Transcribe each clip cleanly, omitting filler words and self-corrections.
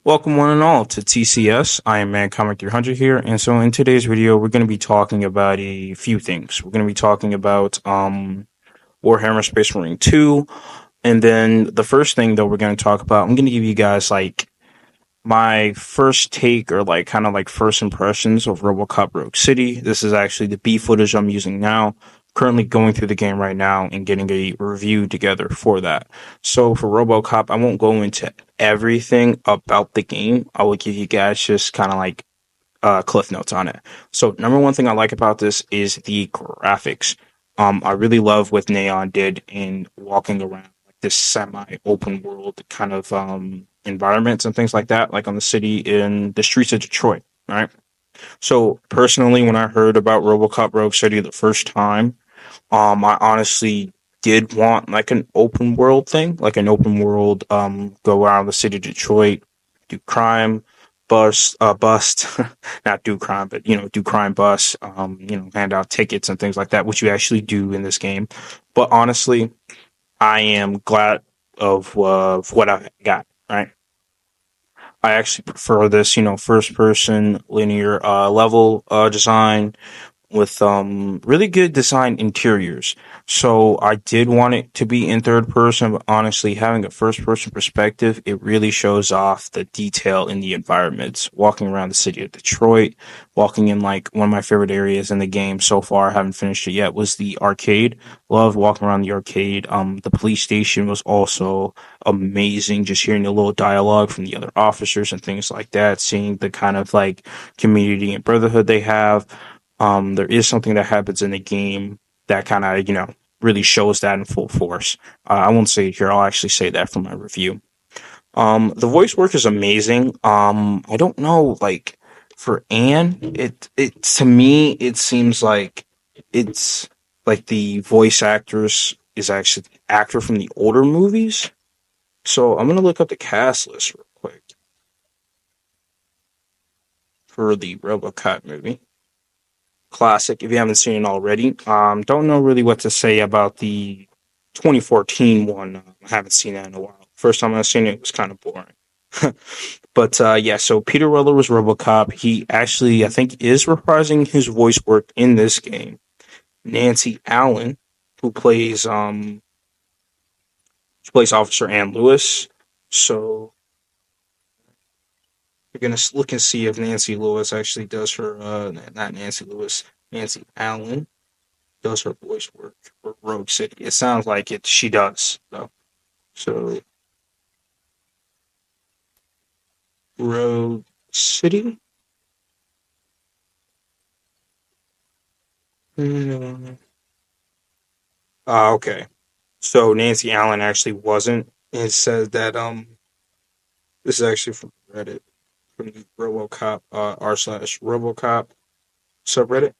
Welcome one and all to TCS. I am Mancomic 300 here, and so in today's video, we're going to be talking about a few things. We're going to be talking about Warhammer Space Marine 2, and then the first thing that we're going to talk about, I'm going to give you guys like my first take or like kind of like first impressions of RoboCop Rogue City. This is actually the B footage I'm using now. Currently going through the game right now and getting a review together for that. So for RoboCop, I won't go into everything about the game. I will give you guys just kind of like cliff notes on it. So number one thing I like about this is the graphics. I really love what Neon did in walking around like this semi-open world kind of environments and things like that, like on the city in the streets of Detroit. Right. So personally, when I heard about RoboCop Rogue City the first time, I honestly did want like an open world thing, like an open world, go around the city of Detroit, do crime, bust, not do crime, but do crime, bust, hand out tickets and things like that, which you actually do in this game. But honestly, I am glad of what I got. Right. I actually prefer this, first person linear level design with really good design interiors. So I did want it to be in third person, but honestly, having a first person perspective, it really shows off the detail in the environments. Walking around the city of Detroit, walking in like one of my favorite areas in the game so far, I haven't finished it yet, was the arcade. Loved walking around the arcade. The police station was also amazing. Just hearing the little dialogue from the other officers and things like that, seeing the kind of like community and brotherhood they have. There is something that happens in the game that kind of, really shows that in full force. I won't say it here. I'll actually say that for my review. The voice work is amazing. I don't know, like for Anne, it to me, it seems like it's like the voice actress is actually the actor from the older movies. So I'm gonna look up the cast list real quick for the RoboCop movie. Classic if you haven't seen it already. Don't know really what to say about the 2014 one. I haven't seen that in a while. First time I've seen it, it was kind of boring. But yeah, so Peter Weller was RoboCop. He actually, I think, is reprising his voice work in this game. Nancy Allen, who plays Officer Ann Lewis. So we're gonna look and see if Nancy Lewis actually does her. Not Nancy Lewis, Nancy Allen does her voice work for Rogue City. It sounds like it. She does though. So Rogue City. Okay. So Nancy Allen actually wasn't. It says that this is actually from Reddit, from the RoboCop r/RoboCop subreddit.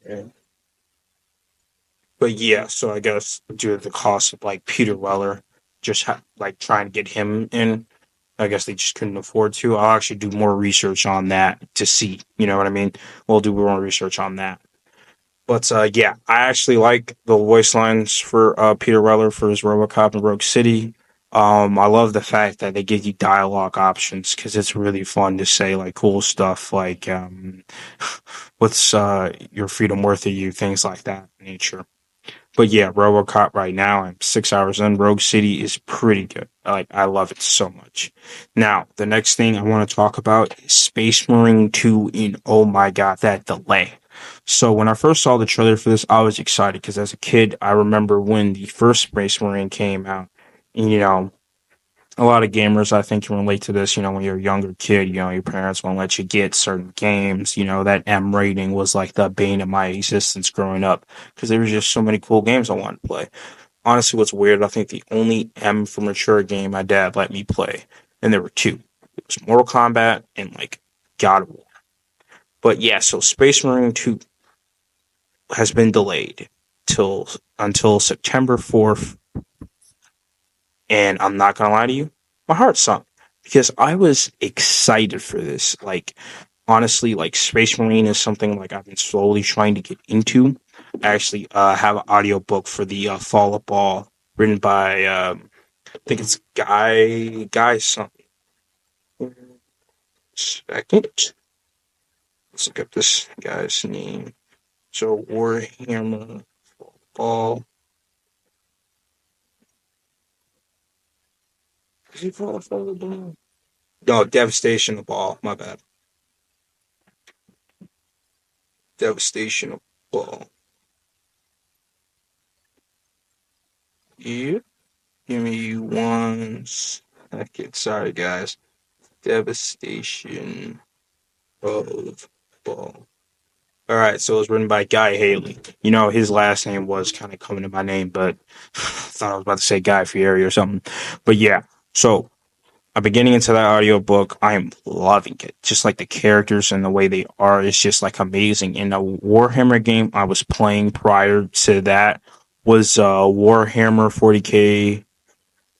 Yeah. But yeah, so I guess due to the cost of like Peter Weller, just like trying to get him in, I guess they just couldn't afford to. I'll actually do more research on that to see. You know what I mean? We'll do more research on that. But yeah, I actually like the voice lines for Peter Weller for his RoboCop and Rogue City. I love the fact that they give you dialogue options because it's really fun to say like cool stuff like "What's your freedom worth of you?" things like that nature. But yeah, RoboCop right now, I'm 6 hours in. Rogue City is pretty good. I love it so much. Now, the next thing I want to talk about is Space Marine 2 in, oh my god, that delay. So when I first saw the trailer for this, I was excited because as a kid, I remember when the first Space Marine came out. And, a lot of gamers, I think, can relate to this. When you're a younger kid, your parents won't let you get certain games. That M rating was like the bane of my existence growing up because there was just so many cool games I wanted to play. Honestly, what's weird, I think the only M for mature game my dad let me play, and there were two. It was Mortal Kombat and like God of War. But yeah, so Space Marine 2 has been delayed till until September 4th, and I'm not gonna lie to you, my heart sunk because I was excited for this. Like, honestly, like Space Marine is something like I've been slowly trying to get into. I actually have an audiobook for the Fall of Ball written by I think it's Guy something. Second. Let's look up this guy's name. So Warhammer Fall. Is he Fall the Ball? No, Devastation of Ball. My bad. Devastation of Ball. Yeah. Give me one second. Sorry, guys. Devastation of Ball. All right, so it was written by Guy Haley. You know, his last name was kind of coming to my name, but I thought I was about to say Guy Fieri or something. But yeah, so I've been getting into that audiobook. I am loving it. Just like the characters and the way they are, it's just like amazing. And the Warhammer game I was playing prior to that was Warhammer 40K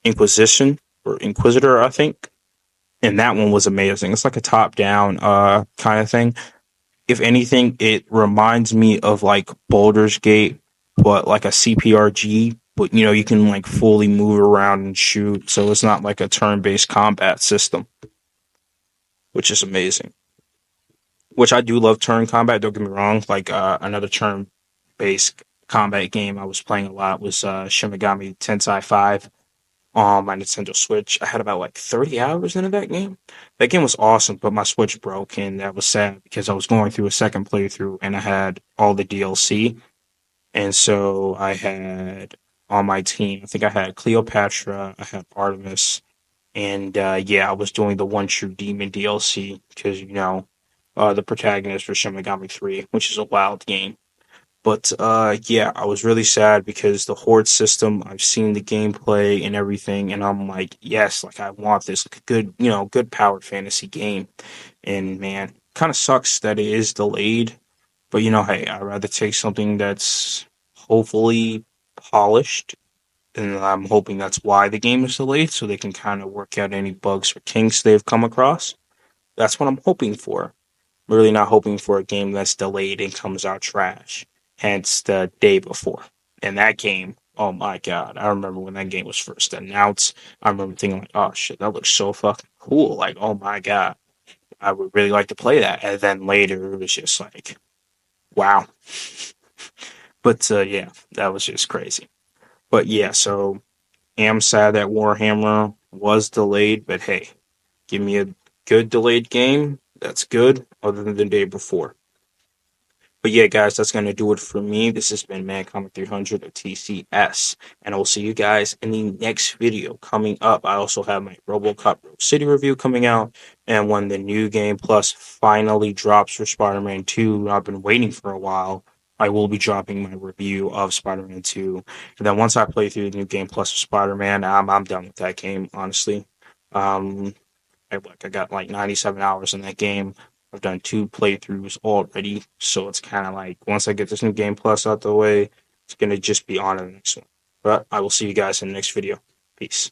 Inquisition or Inquisitor, I think. And that one was amazing. It's like a top-down kind of thing. If anything, it reminds me of like Baldur's Gate, but like a CPRG. But you know, you can like fully move around and shoot, so it's not like a turn-based combat system, which is amazing. Which I do love turn combat. Don't get me wrong. Like another turn-based combat game I was playing a lot was Shin Megami Tensei 5 on my Nintendo Switch. I had about like 30 hours into that game. That game was awesome, but my Switch broke, and that was sad because I was going through a second playthrough and I had all the DLC. And so I had on my team, I think I had Cleopatra, I had Artemis, and yeah, I was doing the One True Demon DLC because, you know, the protagonist for Shin Megami 3, which is a wild game. But yeah, I was really sad because the horde system, I've seen the gameplay and everything, and I'm like, yes, like I want this, like a good, you know, good powered fantasy game. And man, kind of sucks that it is delayed. But you know, hey, I'd rather take something that's hopefully polished, and I'm hoping that's why the game is delayed, so they can kind of work out any bugs or kinks they've come across. That's what I'm hoping for. I'm really not hoping for a game that's delayed and comes out trash. Hence the day before. And that game, oh my god, I remember when that game was first announced. I remember thinking like, oh shit, that looks so fucking cool. Like, oh my god, I would really like to play that. And then later it was just like, wow. But yeah, that was just crazy. But yeah, so am sad that Warhammer was delayed, but hey, give me a good delayed game. That's good, other than the day before. But yeah, guys, that's going to do it for me. This has been Mancomic 300 of TCS, and I'll see you guys in the next video coming up. I also have my RoboCop Rogue City review coming out, and when the New Game Plus finally drops for Spider-Man 2, I've been waiting for a while. I will be dropping my review of Spider-Man 2, and then once I play through the New Game Plus of Spider-Man, I'm done with that game, honestly. Um, I got like 97 hours in that game. I've done 2 playthroughs already, so it's kind of like once I get this New Game Plus out the way, it's gonna just be on to the next one. But I will see you guys in the next video. Peace.